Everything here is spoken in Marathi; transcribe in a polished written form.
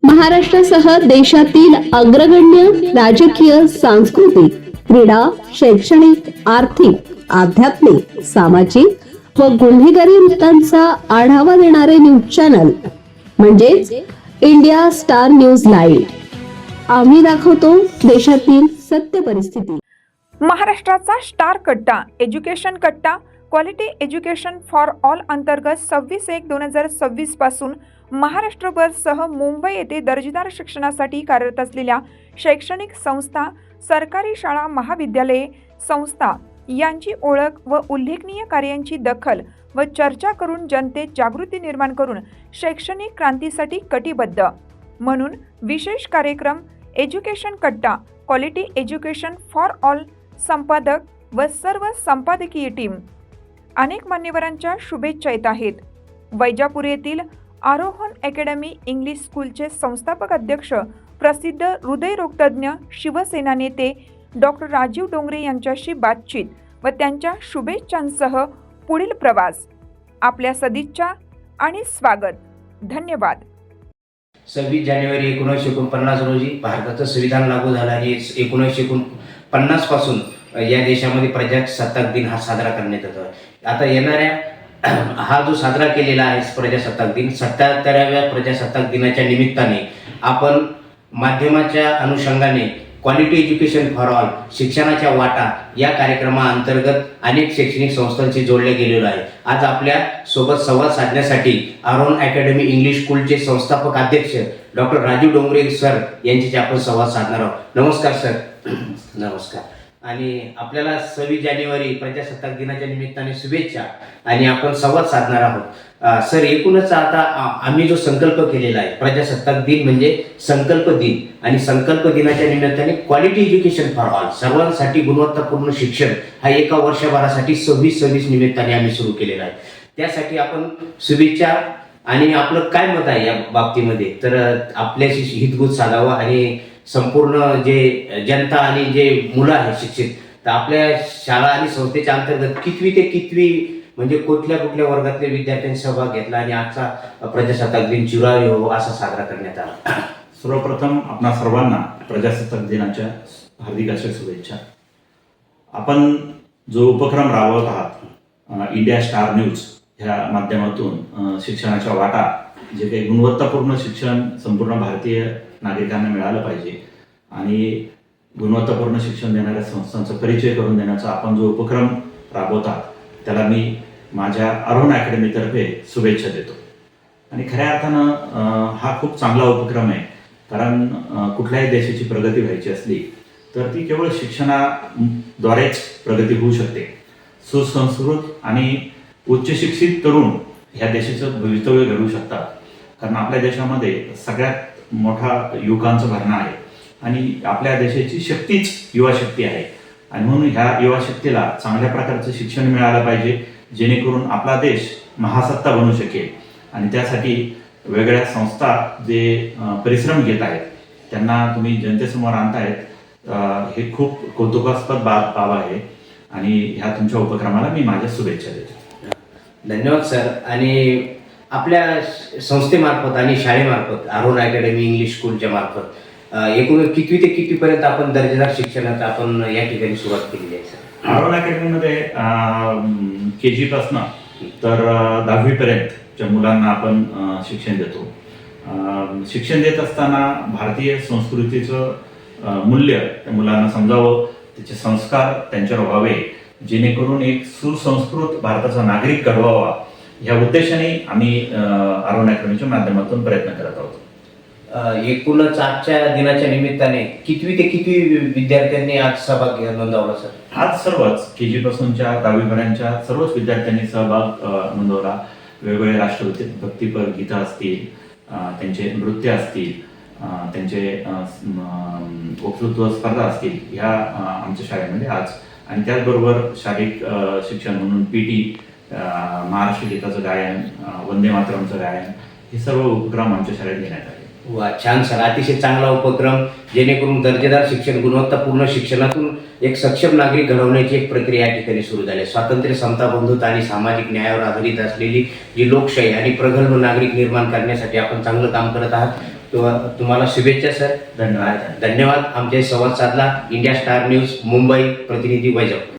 महाराष्ट्रासह देशातील अग्रगण्य राजकीय, सांस्कृतिक, क्रीडा, शैक्षणिक, आर्थिक, आध्यात्मिक, सामाजिक व गुन्हेगारी वृत्तांचा आढावा देणारे न्यूज चॅनल म्हणजेच इंडिया स्टार न्यूज लाईव्ह। आम्ही दाखवतो देशातील सत्य परिस्थिती। महाराष्ट्राचा स्टार कट्टा एज्युकेशन कट्टा क्वालिटी एज्युकेशन फॉर ऑल अंतर्गत 26/1/2026 पासून महाराष्ट्रभरसह मुंबई येथे दर्जेदार शिक्षणासाठी कार्यरत असलेल्या शैक्षणिक संस्था, सरकारी शाळा, महाविद्यालये, संस्था यांची ओळख व उल्लेखनीय कार्यांची दखल व चर्चा करून जनतेत जागृती निर्माण करून शैक्षणिक क्रांतीसाठी कटिबद्ध म्हणून विशेष कार्यक्रम एज्युकेशन कट्टा क्वालिटी एज्युकेशन फॉर ऑल संपादक व सर्व संपादकीय टीम अनेक मान्यवरांच्या शुभेच्छा येत आहेत। वैजापूर येथील आरोहण अकॅडमी इंग्लिश स्कूलचे संस्थापक अध्यक्ष, प्रसिद्ध हृदयरोगतज्ञ, शिवसेना नेते डॉक्टर राजीव डोंगरे यांच्याशी बातचीत व त्यांच्या शुभेच्छांसह पुढील प्रवास। आपल्या सदिच्छा आणि स्वागत। धन्यवाद। 26 जानेवारी 1949 रोजी भारताचं संविधान लागू झालं आणि 1949 पासून या देशामध्ये प्रजासत्ताक दिन हा साजरा करण्यात येतो। आता येणाऱ्या हा जो साजरा केलेला आहे प्रजासत्ताक दिन 77व्या प्रजासत्ताक दिनाच्या निमित्ताने आपण माध्यमाच्या अनुषंगाने क्वालिटी एज्युकेशन फॉर ऑल शिक्षणाच्या वाटा या कार्यक्रमाअंतर्गत अनेक शैक्षणिक संस्थांशी जोडले गेलेलो आहे। आज आपल्या सोबत संवाद साधण्यासाठी आरोहण अकॅडमी इंग्लिश स्कूलचे संस्थापक अध्यक्ष डॉक्टर राजीव डोंगरे सर यांच्याशी आपण संवाद साधणार आहोत। नमस्कार सर। नमस्कार। आणि आपल्याला 26 जानेवारी प्रजासत्ताक दिनाच्या निमित्ताने शुभेच्छा आणि आपण संवाद साधणार आहोत। सर, एकूणच आता आम्ही जो संकल्प केलेला आहे प्रजासत्ताक दिन म्हणजे संकल्प दिन आणि संकल्प दिनाच्या निमित्ताने क्वालिटी एज्युकेशन फॉर ऑल सर्वांसाठी गुणवत्तापूर्ण शिक्षण हा एका वर्षभरासाठी 26/26 निमित्ताने आम्ही सुरू केलेला आहे। त्यासाठी आपण शुभेच्छा आणि आपलं काय मत आहे या बाबतीमध्ये तर आपल्याशी हितगुज साधावा आणि संपूर्ण जे जनता आणि जे मुलं आहेत शिक्षित तर आपल्या शाळा आणि संस्थेच्या अंतर्गत कितवी ते कितवी म्हणजे कुठल्या कुठल्या वर्गातल्या विद्यार्थ्यांनी सहभाग घेतला आणि आजचा प्रजासत्ताक दिन चिरावी हो असा साजरा करण्यात आला। सर्वप्रथम आपणा सर्वांना प्रजासत्ताक दिनाच्या हार्दिक अशा शुभेच्छा। आपण जो उपक्रम राबवत आहात इंडिया स्टार न्यूज ह्या माध्यमातून शिक्षणाच्या वाटा जे काही गुणवत्तापूर्ण शिक्षण संपूर्ण भारतीय नागरिकांना मिळालं पाहिजे आणि गुणवत्तापूर्ण शिक्षण देणाऱ्या संस्थांचा परिचय करून देण्याचा आपण जो उपक्रम राबवतात त्याला मी माझ्या आरोहण अकॅडमीतर्फे शुभेच्छा देतो। आणि खऱ्या अर्थानं हा खूप चांगला उपक्रम आहे, कारण कुठल्याही देशाची प्रगती व्हायची असली तर ती केवळ शिक्षणाद्वारेच प्रगती होऊ शकते। सुसंस्कृत आणि उच्च शिक्षित तरुण ह्या देशाचं भवितव्य घडवू शकतात, कारण आपल्या देशामध्ये सगळ्यात मोठा युवकांचं भरणा आहे आणि आपल्या देशाची शक्तीच युवा शक्ती आहे आणि म्हणून ह्या युवा शक्तीला चांगल्या प्रकारचं शिक्षण मिळालं पाहिजे जेणेकरून आपला देश महासत्ता बनू शकेल। आणि त्यासाठी वेगळ्या संस्था जे परिश्रम घेत आहेत त्यांना तुम्ही जनतेसमोर आणतायत हे खूप कौतुकास्पद बाब आहे आणि ह्या तुमच्या उपक्रमाला मी माझ्या शुभेच्छा देतो। धन्यवाद सर। आणि आपल्या संस्थेमार्फत आणि शाळेमार्फत आरोहण अकॅडमी इंग्लिश स्कूलच्या मार्फत एकूण कितवी ते कितवीपर्यंत आपण दर्जेदार शिक्षणात आपण या ठिकाणी सुरुवात केलेली आहे सर? आरोहण अकॅडमीमध्ये KG पासून तर 10वी पर्यंतच्या मुलांना आपण शिक्षण देतो। शिक्षण देत असताना भारतीय संस्कृतीचं मूल्य त्या मुलांना समजावं, त्याचे संस्कार त्यांच्यावर व्हावे जेणेकरून एक सुसंस्कृत भारताचा नागरिक घडवावा या उद्देशाने आम्ही आरोहण अकॅडमीच्या माध्यमातून प्रयत्न करत आहोत। एकूणच आजच्या दिनाच्या निमित्ताने कितवी ते कितवी विद्यार्थ्यांनी आज सहभाग नोंदवला सर? आज सर्वच KG पासूनच्या 10वी पर्यंतच्या सर्वच विद्यार्थ्यांनी सहभाग नोंदवला। वेगवेगळे राष्ट्रभक्तीपर गीतं असतील, त्यांचे नृत्य असतील, त्यांचे वक्तृत्व स्पर्धा असतील ह्या आमच्या शाळेमध्ये आज आणि त्याचबरोबर शारीरिक शिक्षण म्हणून PT, महाराष्ट्र गीताचं गायन, वंदे मातरमचं गायन हे सर्व उपक्रम आमच्या शाळेत घेण्यात आले। वा, छान सर। अतिशय चांगला उपक्रम जेणेकरून दर्जेदार शिक्षण गुणवत्तापूर्ण शिक्षणातून एक सक्षम नागरिक घडवण्याची एक प्रक्रिया या ठिकाणी सुरू झाली। स्वातंत्र्य, समता, बंधुता आणि सामाजिक न्यायावर आधारित असलेली जी लोकशाही आणि प्रगल्भ नागरिक निर्माण करण्यासाठी आपण चांगलं काम करत आहात। तुम्हाला शुभेच्छा सर. धन्यवाद. धन्यवाद. आमच्याशी संवाद साधला. इंडिया स्टार न्यूज मुंबई प्रतिनिधी वैजापूर.